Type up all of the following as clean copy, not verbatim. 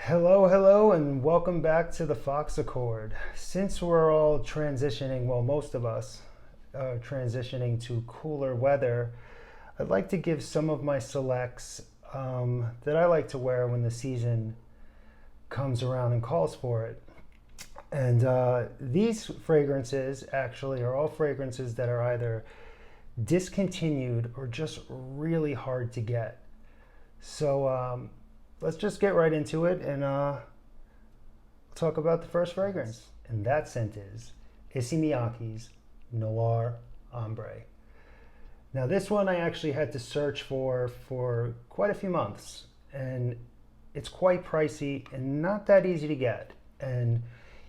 Hello, hello, and welcome back to the Fox Accord. Since we're all transitioning, well, most of us are transitioning to cooler weather, I'd like to give some of my selects that I like to wear when the season comes around and calls for it. And these fragrances actually are all fragrances that are either discontinued or just really hard to get. So let's just get right into it and talk about the first fragrance. And that scent is Issey Miyake's Noir Ambre. Now this one I actually had to search for quite a few months, and it's quite pricey and not that easy to get. And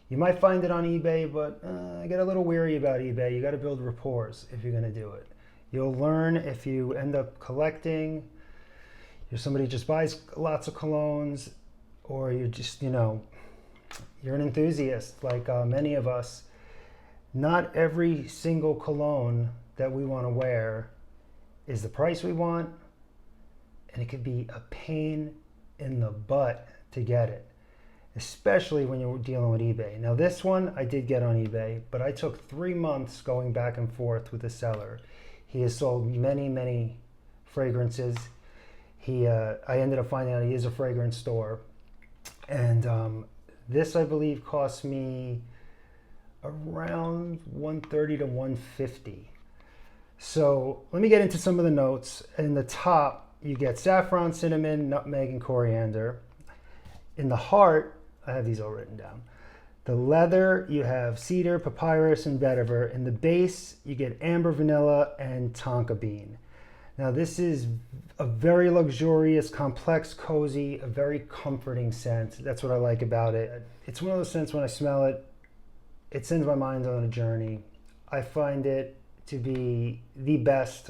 you might find it on eBay, but I get a little weary about eBay. You got to build rapport if you're going to do it. You'll learn if you end up collecting. You're somebody who just buys lots of colognes, or you're just, you're an enthusiast like many of us. Not every single cologne that we want to wear is the price we want, and it could be a pain in the butt to get it, especially when you're dealing with eBay. Now this one I did get on eBay, but I took 3 months going back and forth with the seller. He has sold many, many fragrances. I ended up finding out he is a fragrance store, and this I believe cost me around $130 to $150. So let me get into some of the notes. In the top, you get saffron, cinnamon, nutmeg, and coriander. In the heart, I have these all written down. The leather, you have cedar, papyrus, and vetiver. In the base, you get amber, vanilla, and tonka bean. Now this is a very luxurious, complex, cozy, a very comforting scent. That's what I like about it. It's one of those scents when I smell it, it sends my mind on a journey. I find it to be the best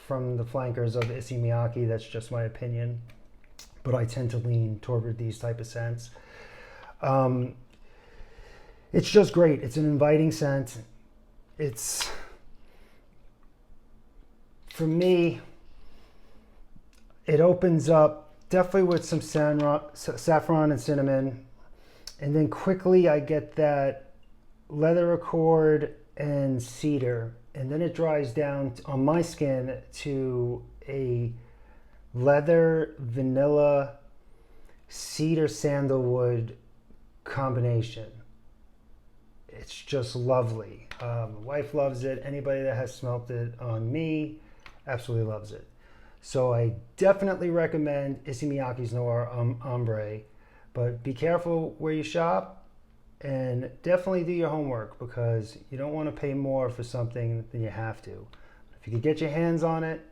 from the flankers of Issey Miyake. That's just my opinion, but I tend to lean toward these type of scents. It's just great. It's an inviting scent. It's, for me, it opens up definitely with some saffron and cinnamon, and then quickly I get that leather accord and cedar, and then it dries down on my skin to a leather, vanilla, cedar, sandalwood combination. It's just lovely. My wife loves it. Anybody that has smelt it on me absolutely loves it. So I definitely recommend Issey Miyake's Noir Ambre, but be careful where you shop, and definitely do your homework, because you don't want to pay more for something than you have to. If you could get your hands on it,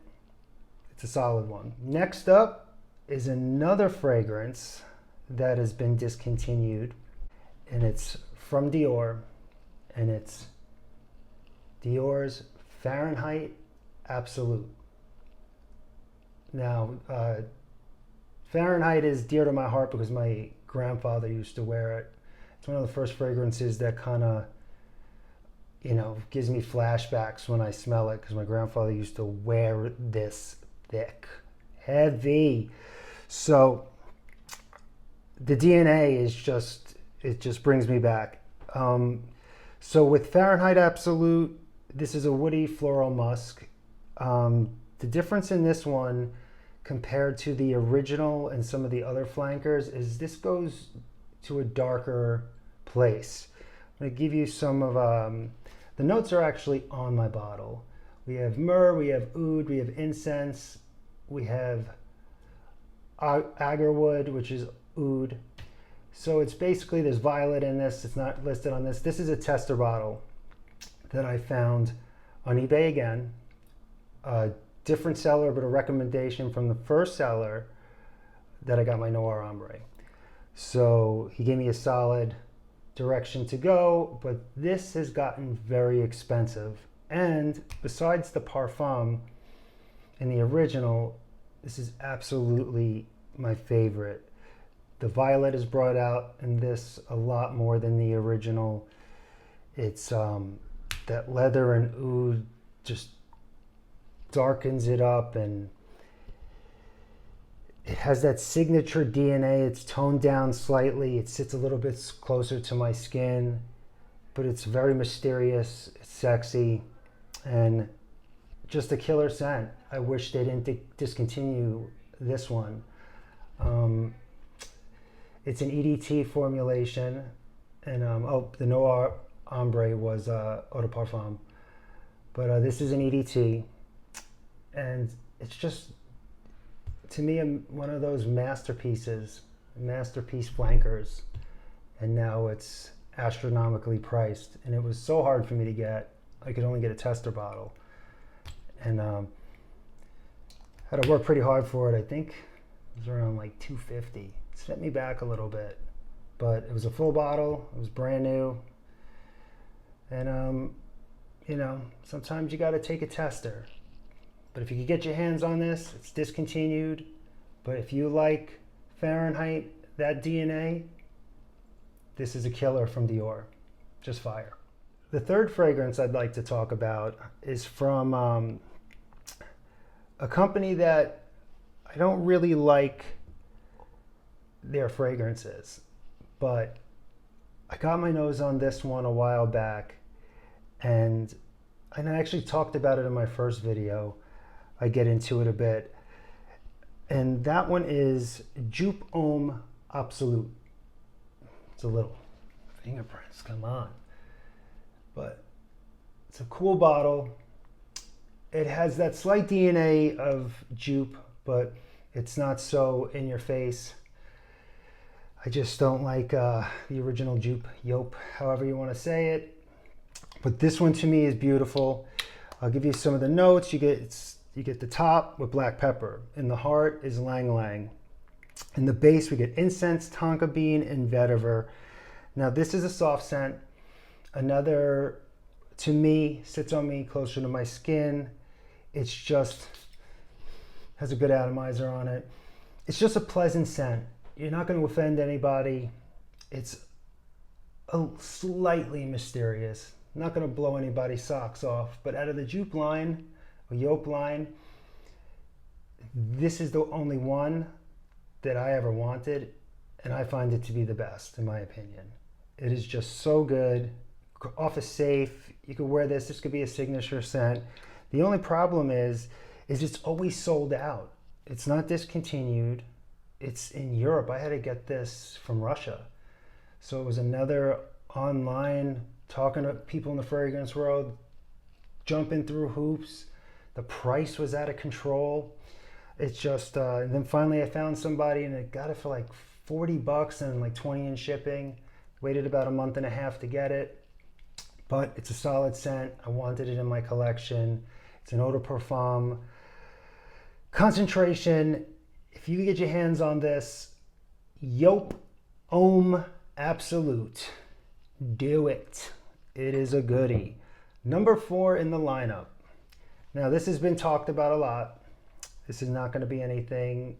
it's a solid one. Next up is another fragrance that has been discontinued, and it's from Dior, and it's Dior's Fahrenheit Absolute. Now, Fahrenheit is dear to my heart because my grandfather used to wear it. It's one of the first fragrances that kind of, gives me flashbacks when I smell it, because my grandfather used to wear this thick, heavy. So the DNA is it just brings me back. So with Fahrenheit Absolute, this is a woody floral musk. The difference in this one compared to the original and some of the other flankers is this goes to a darker place. I'm going to give you some of the notes are actually on my bottle. We have myrrh, we have oud, we have incense, we have agarwood, which is oud. So it's basically, there's violet in this. It's not listed on this. This is a tester bottle that I found on eBay again. Different seller, but a recommendation from the first seller that I got my Noir Ambre. So he gave me a solid direction to go, but this has gotten very expensive. And besides the parfum in the original, this is absolutely my favorite. The violet is brought out in this a lot more than the original. It's that leather and oud just darkens it up, and It has that signature DNA. It's toned down slightly. It sits a little bit closer to my skin, but it's very mysterious, it's sexy, and just a killer scent. I wish they didn't discontinue this one. It's an EDT formulation, and the Noir Ambre was eau de parfum, but this is an EDT, and it's just, to me, one of those masterpiece flankers, and now it's astronomically priced, and it was so hard for me to get. I could only get a tester bottle, and had to work pretty hard for it. I think it was around like $250. It set me back a little bit, but it was a full bottle. It was brand new, and you know, sometimes you got to take a tester. But if you could get your hands on this, it's discontinued. But if you like Fahrenheit, that DNA, this is a killer from Dior. Just fire. The third fragrance I'd like to talk about is from a company that I don't really like their fragrances, but I got my nose on this one a while back, and I actually talked about it in my first video. I get into it a bit. And that one is JOOP Homme Absolute. It's a little fingerprints, come on. But it's a cool bottle. It has that slight DNA of JOOP, but it's not so in your face. I just don't like the original JOOP, however you want to say it. But this one to me is beautiful. I'll give you some of the notes. You get the top with black pepper. In the heart is Lang Lang. In the base we get incense, tonka bean, and vetiver. Now this is a soft scent. Another, to me, sits on me closer to my skin. It's just, has a good atomizer on it. It's just a pleasant scent. You're not going to offend anybody. It's slightly mysterious. Not going to blow anybody's socks off. But out of the JOOP line, or JOOP line, this is the only one that I ever wanted, and I find it to be the best, in my opinion. It is just so good. Off a safe, you could wear this. This could be a signature scent. The only problem is it's always sold out. It's not discontinued. It's in Europe. I had to get this from Russia. So it was another online, talking to people in the fragrance world, jumping through hoops. The price was out of control. It's just, and then finally I found somebody and I got it for like $40 and like 20 in shipping. Waited about a month and a half to get it, but it's a solid scent. I wanted it in my collection. It's an eau de parfum. Concentration, if you get your hands on this, JOOP Homme Absolute, do it. It is a goodie. Number 4 in the lineup. Now this has been talked about a lot. This is not going to be anything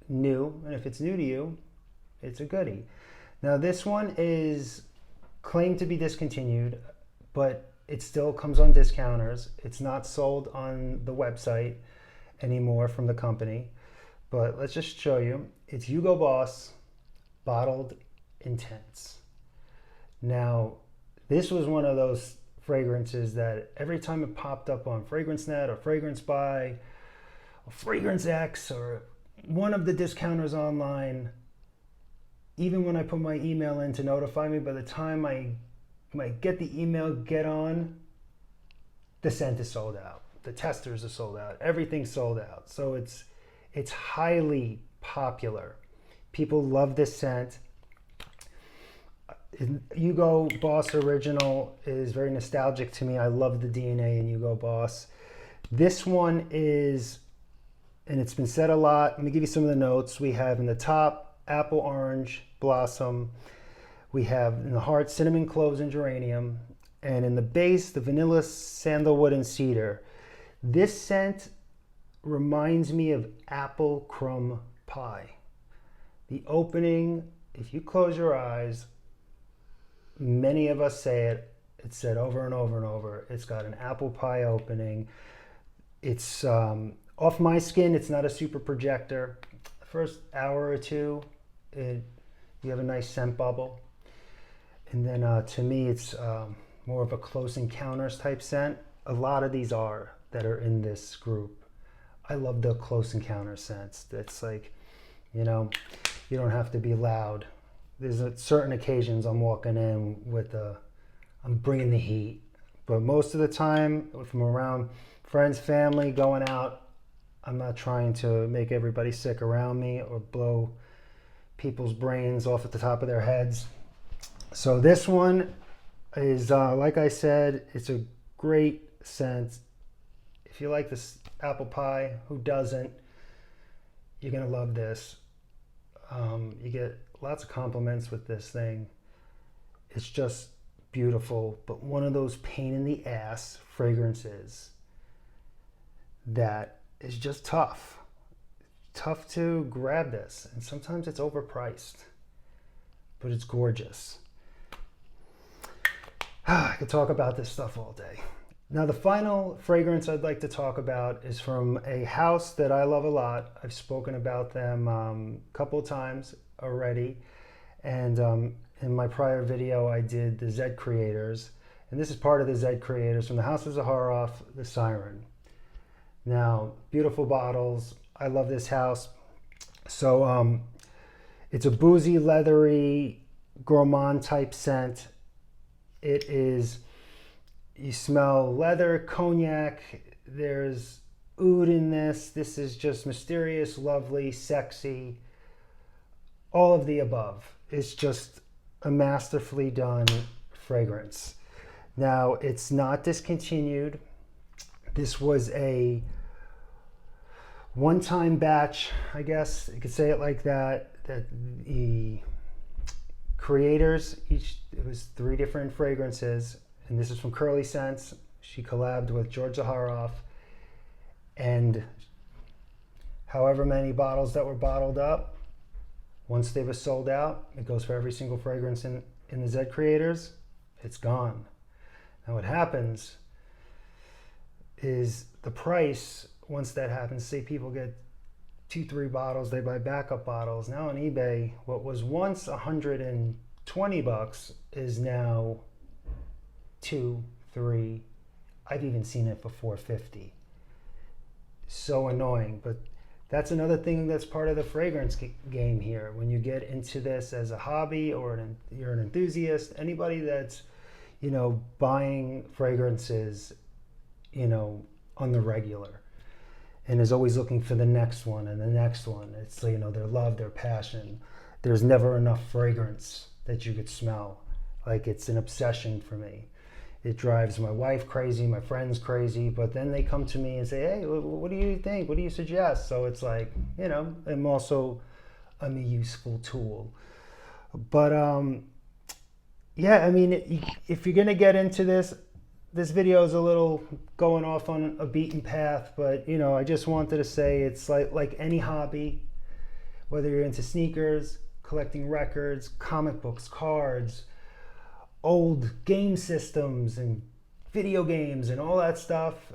new, and if it's new to you, it's a goodie. Now this one is claimed to be discontinued, but it still comes on discounters. It's not sold on the website anymore from the company, but let's just show you. It's Hugo Boss Bottled Intense. Now this was one of those fragrances that every time it popped up on FragranceNet or Fragrance Buy or Fragrance X or one of the discounters online, even when I put my email in to notify me, by the time I get the email, get on, the scent is sold out. The testers are sold out. Everything's sold out. So it's highly popular. People love this scent. Hugo Boss Original is very nostalgic to me. I love the DNA in Hugo Boss. This one is, and it's been said a lot, let me give you some of the notes. We have in the top, apple, orange, blossom. We have in the heart, cinnamon, cloves, and geranium. And in the base, the vanilla, sandalwood, and cedar. This scent reminds me of apple crumb pie. The opening, if you close your eyes, many of us say it. It's said over and over and over. It's got an apple pie opening. It's Off my skin, it's not a super projector. First hour or two, you have a nice scent bubble. And then to me, it's more of a close encounters type scent. A lot of these are that are in this group. I love the close encounter scents. That's like, you know, you don't have to be loud. There's certain occasions I'm walking in with I'm bringing the heat. But most of the time, if I'm around friends, family, going out, I'm not trying to make everybody sick around me or blow people's brains off at the top of their heads. So this one is, like I said, it's a great scent. If you like this apple pie, who doesn't? You're gonna love this. You get lots of compliments with this thing. It's just beautiful, but one of those pain in the ass fragrances that is just tough to grab this, and sometimes it's overpriced, but it's gorgeous. I could talk about this stuff all day. Now the final fragrance I'd like to talk about is from a house that I love a lot. I've spoken about them a couple of times already, and in my prior video I did the Z Creators, and this is part of the Z Creators from the house of Zaharoff The Siren. Now, beautiful bottles. I love this house. So it's a boozy, leathery, gourmand type scent. It is, you smell leather, cognac, there's oud in this. This is just mysterious, lovely, sexy, all of the above. It's just a masterfully done fragrance. Now, it's not discontinued. This was a one-time batch, I guess you could say it like that, that the creators, it was 3 different fragrances, and this is from Curly Scents. She collabed with George Zaharoff, and however many bottles that were bottled up, once they were sold out, it goes for every single fragrance in the Z Creators, it's gone. Now what happens is the price, once that happens, say people get 2-3 bottles, they buy backup bottles. Now on eBay, what was once $120 is now $2-3. I've even seen it for $4.50. So annoying, but that's another thing that's part of the fragrance game here. When you get into this as a hobby or you're an enthusiast, anybody that's, you know, buying fragrances, you know, on the regular, and is always looking for the next one and the next one. It's, you know, their love, their passion. There's never enough fragrance that you could smell. Like, it's an obsession for me. It drives my wife crazy, my friends crazy, but then they come to me and say, hey, what do you think? What do you suggest? So it's like, you know, I'm a useful tool. But yeah, I mean, if you're gonna get into this video is a little going off on a beaten path, but, you know, I just wanted to say it's like any hobby, whether you're into sneakers, collecting records, comic books, cards, old game systems and video games and all that stuff,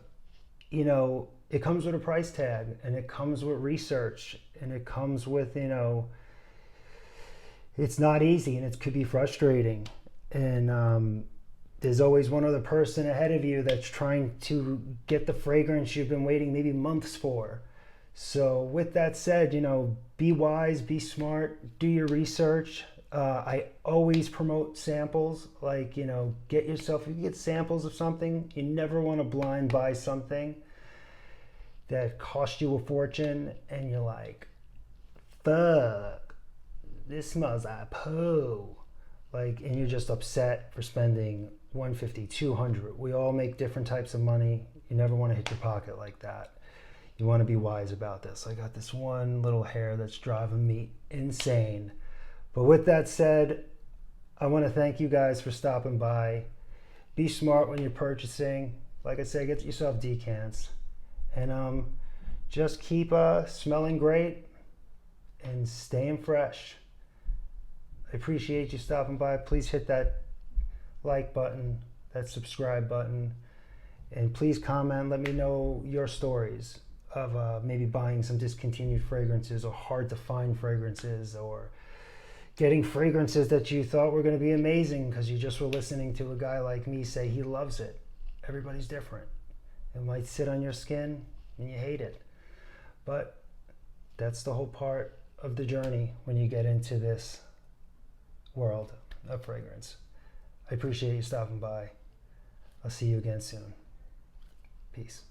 you know, it comes with a price tag, and it comes with research, and it comes with, you know, it's not easy, and it could be frustrating. And there's always one other person ahead of you that's trying to get the fragrance you've been waiting maybe months for. So with that said, you know, be wise, be smart, do your research. I always promote samples. Like, you know, get yourself, if you get samples of something, you never want to blind buy something that cost you a fortune and you're like, fuck, this smells like poo. Like, and you're just upset for spending $150, $200. We all make different types of money. You never want to hit your pocket like that. You want to be wise about this. I got this one little hair that's driving me insane. But with that said, I want to thank you guys for stopping by. Be smart when you're purchasing. Like I said, get yourself decants. And just keep smelling great and staying fresh. I appreciate you stopping by. Please hit that like button, that subscribe button, and please comment. Let me know your stories. of maybe buying some discontinued fragrances or hard to find fragrances, or getting fragrances that you thought were going to be amazing because you just were listening to a guy like me say he loves it. Everybody's different. It might sit on your skin and you hate it. But that's the whole part of the journey when you get into this world of fragrance. I appreciate you stopping by. I'll see you again soon. Peace.